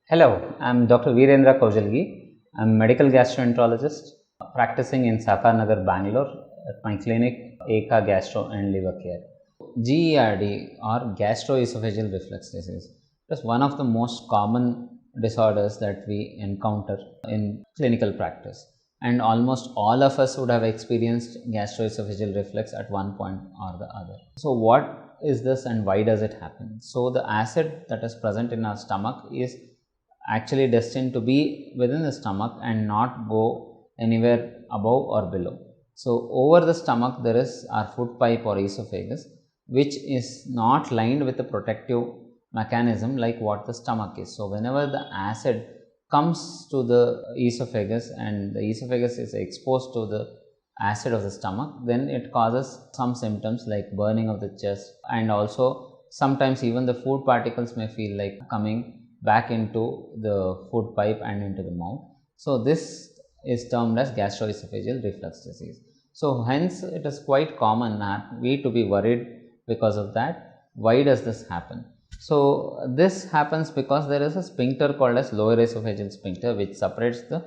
Hello, I am Dr. Veerendra Koujalagi. I am medical gastroenterologist practicing in Sahakar Nagar, Bangalore at my clinic Eka Gastro and Liver Care. GERD or Gastroesophageal Reflux Disease is one of the most common disorders that we encounter in clinical practice, and almost all of us would have experienced gastroesophageal reflux at one point or the other. So what is this and why does it happen? So the acid that is present in our stomach is actually destined to be within the stomach and not go anywhere above or below. So over the stomach there is our food pipe or esophagus, which is not lined with a protective mechanism like what the stomach is. So whenever the acid comes to the esophagus and the esophagus is exposed to the acid of the stomach, then it causes some symptoms like burning of the chest, and also sometimes even the food particles may feel like coming back into the food pipe and into the mouth. So this is termed as gastroesophageal reflux disease. So hence it is quite common that we to be worried because of that. Why does this happen? So this happens because there is a sphincter called as lower esophageal sphincter, which separates the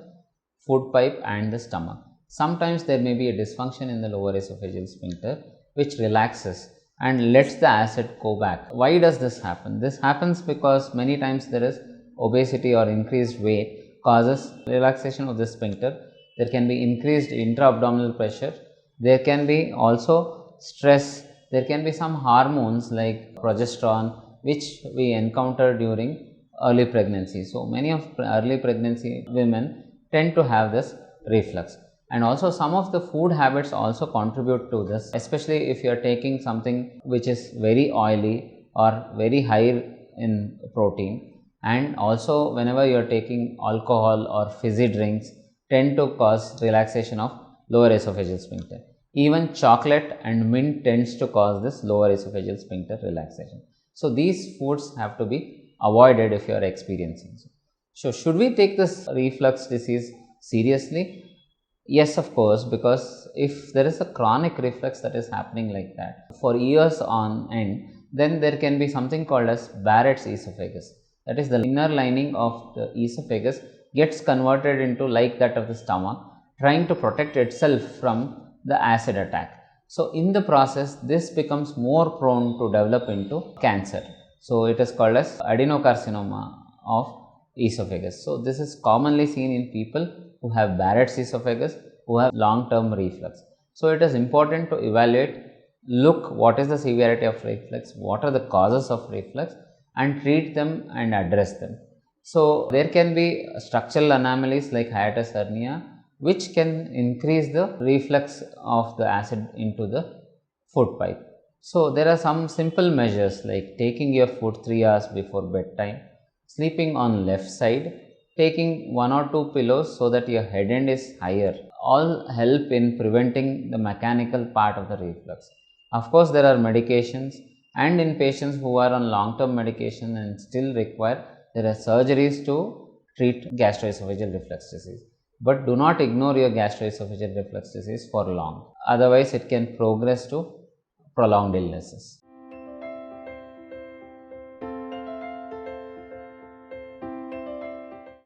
food pipe and the stomach. Sometimes there may be a dysfunction in the lower esophageal sphincter which relaxes and lets the acid go back. Why does this happen? This happens because many times there is obesity or increased weight causes relaxation of the sphincter. There can be increased intra-abdominal pressure. There can be also stress. There can be some hormones like progesterone which we encounter during early pregnancy. So many of early pregnancy women tend to have this reflux. And also some of the food habits also contribute to this, especially if you are taking something which is very oily or very high in protein, and also whenever you are taking alcohol or fizzy drinks tend to cause relaxation of lower esophageal sphincter. Even chocolate and mint tends to cause this lower esophageal sphincter relaxation. So these foods have to be avoided if you are experiencing. So should we take this reflux disease seriously? Yes, of course, because if there is a chronic reflux that is happening like that for years on end, then there can be something called as Barrett's esophagus. That is, the inner lining of the esophagus gets converted into like that of the stomach, trying to protect itself from the acid attack. So in the process, this becomes more prone to develop into cancer. So it is called as Adenocarcinoma of esophagus. So this is commonly seen in people who have Barrett's esophagus, who have long-term reflux. So it is important to evaluate, look what is the severity of reflux, what are the causes of reflux, and treat them and address them. So there can be structural anomalies like hiatus hernia, which can increase the reflux of the acid into the food pipe. So there are some simple measures like taking your food 3 hours before bedtime, sleeping on left side, taking 1 or 2 pillows so that your head end is higher, all help in preventing the mechanical part of the reflux. Of course, there are medications, and in patients who are on long-term medication and still require, there are surgeries to treat gastroesophageal reflux disease. But do not ignore your gastroesophageal reflux disease for long, otherwise it can progress to prolonged illnesses.